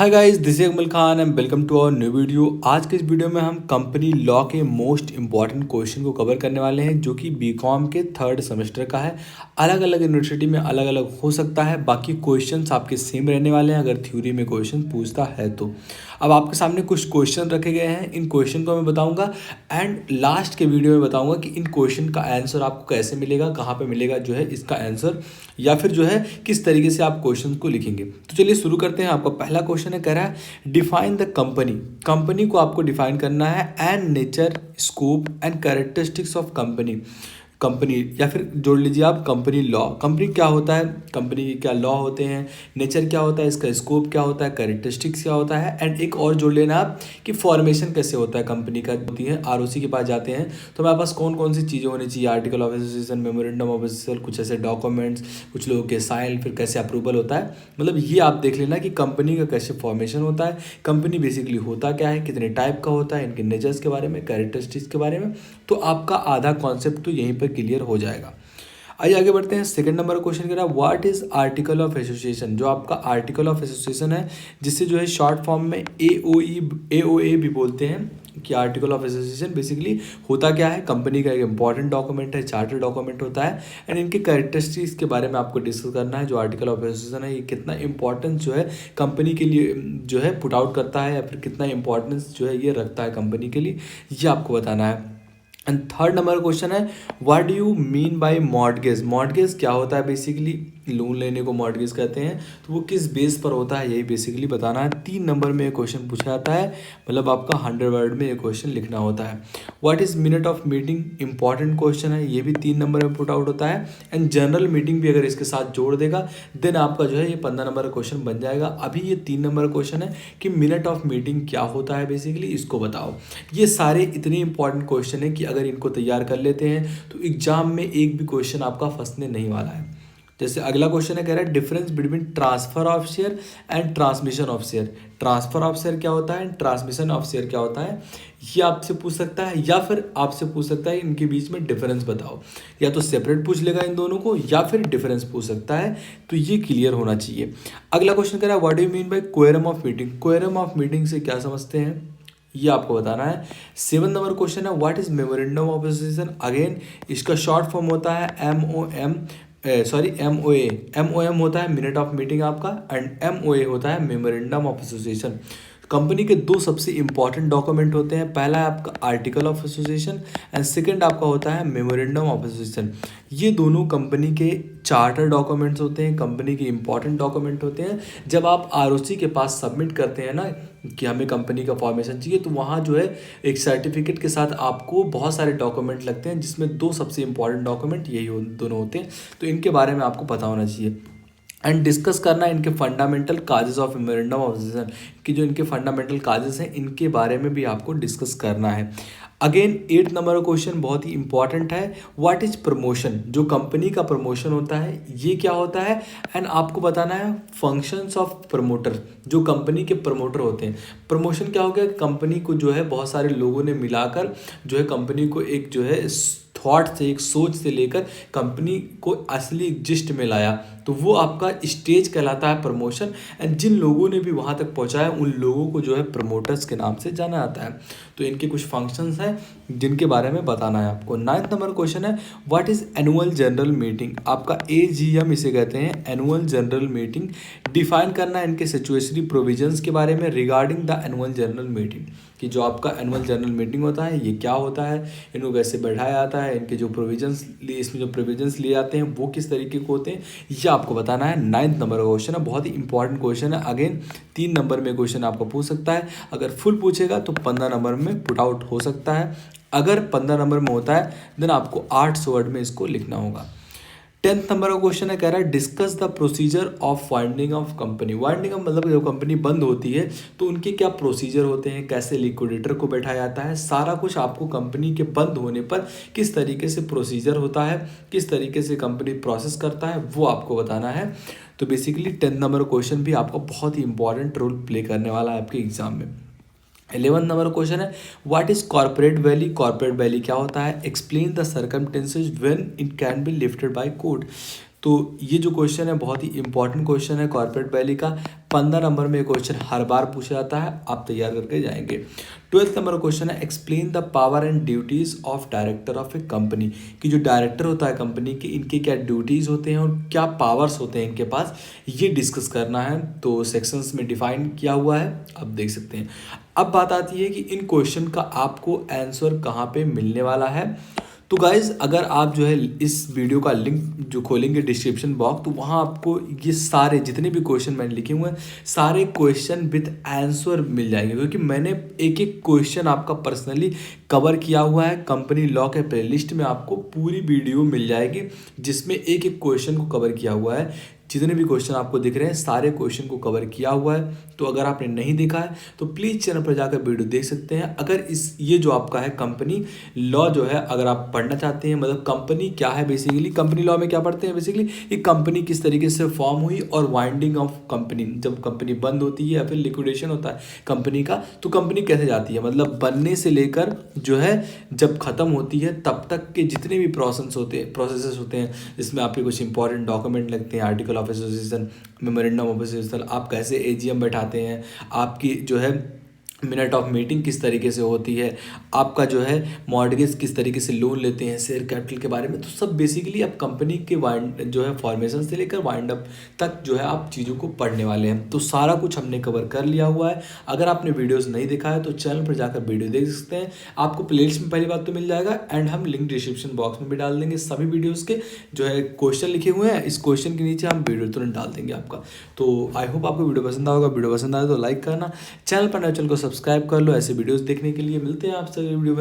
Hi guys, this is Akmal Khan and welcome to our new video. आज के इस video में हम कंपनी लॉ के मोस्ट इंपॉर्टेंट क्वेश्चन को कवर करने वाले हैं, जो कि बीकॉम के थर्ड सेमेस्टर का है। अलग अलग यूनिवर्सिटी में अलग अलग हो सकता है, बाकी क्वेश्चंस आपके सेम रहने वाले हैं अगर थ्योरी में क्वेश्चन पूछता है तो। अब आपके सामने कुछ क्वेश्चन रखे गए हैं, इन क्वेश्चन को मैं बताऊंगा एंड लास्ट के वीडियो में बताऊंगा कि इन क्वेश्चन का आंसर आपको कैसे मिलेगा, कहाँ पे मिलेगा जो है इसका आंसर, या फिर जो है किस तरीके से आप क्वेश्चन को लिखेंगे। तो चलिए शुरू करते हैं। आपका पहला क्वेश्चन है, कह रहा है डिफाइन द कंपनी। कंपनी को आपको डिफाइन करना है and nature, scope and characteristics of company. Company या फिर जोड़ लीजिए आप कंपनी लॉ। कंपनी क्या होता है, कंपनी के क्या लॉ होते हैं, नेचर क्या होता है, इसका स्कोप क्या होता है, कैरेक्टरिस्टिक्स क्या होता है, एंड एक और जोड़ लेना आप कि फॉर्मेशन कैसे होता है कंपनी का। होती है आरओसी के पास जाते हैं तो हमारे पास कौन कौन सी चीज़ें होनी चाहिए, article of association, memorandum of association, कुछ ऐसे डॉक्यूमेंट्स, कुछ लोगों के साइन, फिर कैसे अप्रूवल होता है। मतलब ये आप देख लेना कि कंपनी का कैसे फॉर्मेशन होता है, कंपनी बेसिकली होता क्या है, कितने टाइप का होता है, इनके नेचर्स के बारे में, कैरेक्टरिस्टिक्स के बारे में। तो आपका आधा कॉन्सेप्ट तो यहीं पर क्लियर हो जाएगा। आइए आगे बढ़ते हैं। सेकंड नंबर का क्वेश्चन कह रहा है what is article of association. जो आपका आर्टिकल ऑफ एसोसिएशन है, जिससे जो है शॉर्ट फॉर्म में एओए भी बोलते हैं, कि आर्टिकल ऑफ एसोसिएशन बेसिकली होता क्या है। कंपनी का एक इंपॉर्टेंट डॉक्यूमेंट है, चार्टर डॉक्यूमेंट होता है एंड इनके कैरेक्टरिस्टिक्स के बारे में आपको डिस्कस करना है। जो आर्टिकल ऑफ एसोसिएशन है, ये कितना इंपॉर्टेंस जो है कंपनी के लिए जो है पुट आउट करता है, या फिर कितना इंपॉर्टेंस जो है ये रखता है कंपनी के लिए, ये आपको बताना है। एंड थर्ड नंबर क्वेश्चन है what do you mean bye mortgage. Mortgage क्या होता है, बेसिकली लोन लेने को मॉर्टगेज कहते हैं, तो वो किस बेस पर होता है यही बेसिकली बताना है। 3 नंबर में ये क्वेश्चन पूछा जाता है, मतलब आपका 100 वर्ड में ये क्वेश्चन लिखना होता है। What is minute of meeting, important question है, ये भी 3 नंबर में पुट आउट होता है। एंड जनरल मीटिंग भी अगर इसके साथ जोड़ देगा देन आपका जो है ये 15 नंबर का क्वेश्चन बन जाएगा। अभी ये 3 नंबर क्वेश्चन है कि मिनट ऑफ मीटिंग क्या होता है, बेसिकली इसको बताओ। ये सारे इतने इंपॉर्टेंट क्वेश्चन है कि अगर इनको तैयार कर लेते हैं तो एग्जाम में एक भी क्वेश्चन आपका फंसने नहीं वाला है। जैसे अगला क्वेश्चन है, कह रहा है difference between transfer of share and transmission of share. Transfer of share क्या होता है एंड ट्रांसमिशन ऑफ शेयर क्या होता है, ये आपसे पूछ सकता है, या फिर आपसे पूछ सकता है इनके बीच में डिफरेंस बताओ। या तो सेपरेट पूछ लेगा इन दोनों को, या फिर डिफरेंस पूछ सकता है, तो ये क्लियर होना चाहिए। अगला क्वेश्चन कह रहा है what do you mean by quorum of meeting. Quorum of meeting से क्या समझते हैं, ये आपको बताना है। 7 नंबर क्वेश्चन है what is memorandum of association. Again इसका शॉर्ट फॉर्म होता है एम ओ एम होता है मिनट ऑफ मीटिंग आपका, एंड एम होता है मेमोरेंडम ऑफ एसोसिएशन। कंपनी के 2 सबसे इंपॉर्टेंट डॉक्यूमेंट होते हैं, पहला है आपका article of association and second आपका होता है मेमोरेंडम ऑफ एसोसिएशन। ये दोनों कंपनी के चार्टर डॉक्यूमेंट्स होते हैं, कंपनी के इंपॉर्टेंट डॉक्यूमेंट होते हैं। जब आप आरओसी के पास सबमिट करते हैं ना कि हमें कंपनी का फॉर्मेशन चाहिए, तो वहाँ जो है एक सर्टिफिकेट के साथ आपको बहुत सारे डॉक्यूमेंट लगते हैं, जिसमें 2 सबसे इंपॉर्टेंट डॉक्यूमेंट यही दोनों होते हैं। तो इनके बारे में आपको पता होना चाहिए एंड डिस्कस करना है इनके fundamental causes of memorandum of association, कि जो इनके फंडामेंटल काजेज हैं इनके बारे में भी आपको डिस्कस करना है। अगेन 8 नंबर का क्वेश्चन बहुत ही इंपॉर्टेंट है, व्हाट इज प्रमोशन। जो कंपनी का प्रमोशन होता है ये क्या होता है, एंड आपको बताना है फंक्शंस ऑफ प्रमोटर। जो कंपनी के प्रमोटर होते हैं, प्रमोशन क्या हो गया, कंपनी को जो है बहुत सारे लोगों ने मिलाकर जो है कंपनी को एक जो है थॉट से, एक सोच से लेकर कंपनी को असली एग्जिस्ट में लाया, तो वो आपका स्टेज कहलाता है प्रमोशन। एंड जिन लोगों ने भी वहाँ तक पहुँचाया उन लोगों को जो है प्रमोटर्स के नाम से जाना जाता है। तो इनके कुछ फंक्शंस हैं जिनके बारे में बताना है आपको। 9th नंबर क्वेश्चन है what is annual general meeting. आपका एजीएम इसे कहते हैं, एनुअल जनरल मीटिंग। डिफाइन करना है इनके सिचुएशनरी प्रोविजंस के बारे में regarding the annual general meeting, कि जो आपका एनुअल जनरल मीटिंग होता है ये क्या होता है, इनको कैसे बैठाया जाता है, इनके जो प्रोविजंस लिए, इसमें जो प्रोविजंस लिए जाते हैं वो किस तरीके के होते हैं, ये आपको बताना है। 9th नंबर का क्वेश्चन है, बहुत ही इंपॉर्टेंट क्वेश्चन है। अगेन 3 नंबर में क्वेश्चन आपको पूछ सकता है, अगर फुल पूछेगा तो 15 नंबर में पुट आउट हो सकता है। अगर 15 नंबर में होता है देन आपको 800 वर्ड में इसको लिखना होगा। 10th नंबर का क्वेश्चन है, कह रहा है discuss the procedure of winding of company. Winding का मतलब जब कंपनी बंद होती है तो उनके क्या प्रोसीजर होते हैं, कैसे लिक्विडेटर को बैठाया जाता है, सारा कुछ आपको कंपनी के बंद होने पर किस तरीके से प्रोसीजर होता है, किस तरीके से कंपनी प्रोसेस करता है, वो आपको बताना है। तो बेसिकली 10th नंबर क्वेश्चन भी आपका बहुत ही इंपॉर्टेंट रोल प्ले करने वाला है आपके एग्जाम में। 11th नंबर क्वेश्चन है what is corporate valley. Corporate valley क्या होता है, explain the circumstances when it can be lifted by court. तो ये जो क्वेश्चन है बहुत ही इंपॉर्टेंट क्वेश्चन है कॉर्पोरेट वैल्यू का। 15 नंबर में ये क्वेश्चन हर बार पूछा जाता है, आप तैयार करके जाएंगे। 12th नंबर क्वेश्चन है explain the power and duties of director of A company, कि जो डायरेक्टर होता है कंपनी के, इनके क्या ड्यूटीज होते हैं और क्या पावर्स होते हैं इनके पास, ये डिस्कस करना है। तो सेक्शंस में डिफाइन किया हुआ है, आप देख सकते हैं। अब बात आती है कि इन क्वेश्चन का आपको आंसर कहाँ पे मिलने वाला है। तो गाइज अगर आप जो है इस वीडियो का लिंक जो खोलेंगे डिस्क्रिप्शन बॉक्स, तो वहाँ आपको ये सारे जितने भी क्वेश्चन मैंने लिखे हुए हैं सारे क्वेश्चन विद आंसर मिल जाएंगे, क्योंकि मैंने एक एक क्वेश्चन आपका पर्सनली कवर किया हुआ है। कंपनी लॉ के प्लेलिस्ट में आपको पूरी वीडियो मिल जाएगी जिसमें एक एक क्वेश्चन को कवर किया हुआ है। जितने भी क्वेश्चन आपको दिख रहे हैं सारे क्वेश्चन को कवर किया हुआ है। तो अगर आपने नहीं देखा है तो प्लीज़ चैनल पर जाकर वीडियो देख सकते हैं। अगर ये जो आपका है कंपनी लॉ जो है, अगर आप पढ़ना चाहते हैं, मतलब कंपनी क्या है बेसिकली, कंपनी लॉ में क्या पढ़ते हैं बेसिकली, ये कंपनी किस तरीके से फॉर्म हुई और वाइंडिंग ऑफ कंपनी, जब कंपनी बंद होती है या फिर लिक्विडेशन होता है कंपनी का, तो कंपनी कैसे जाती है, मतलब बनने से लेकर जो है जब खत्म होती है तब तक के जितने भी प्रोसेसेस होते हैं, इसमें आपके कुछ इंपॉर्टेंट डॉक्यूमेंट लगते हैं, article of association, memorandum of association, आप कैसे एजीएम बैठाते हैं, आपकी जो है मिनट ऑफ मीटिंग किस तरीके से होती है, आपका जो है मॉर्गेज किस तरीके से लोन लेते हैं, शेयर कैपिटल के बारे में, तो सब बेसिकली आप कंपनी के वाइंड जो है फॉर्मेशन से लेकर वाइंड अप तक जो है आप चीज़ों को पढ़ने वाले हैं। तो सारा कुछ हमने कवर कर लिया हुआ है। अगर आपने वीडियोस नहीं देखा है तो चैनल पर जाकर वीडियो देख सकते हैं, आपको प्लेलिस्ट में पहली बात तो मिल जाएगा, एंड हम लिंक डिस्क्रिप्शन बॉक्स में भी डाल देंगे सभी वीडियोज़ के जो है क्वेश्चन लिखे हुए हैं। इस क्वेश्चन के नीचे हम वीडियो तुरंत डाल देंगे आपका। तो आई होप आपको वीडियो पसंद आएगा। वीडियो पसंद आए तो लाइक करना, चैनल पर नए चैनल को सब्सक्राइब कर लो ऐसे वीडियोस देखने के लिए। मिलते हैं आपसे वीडियो में।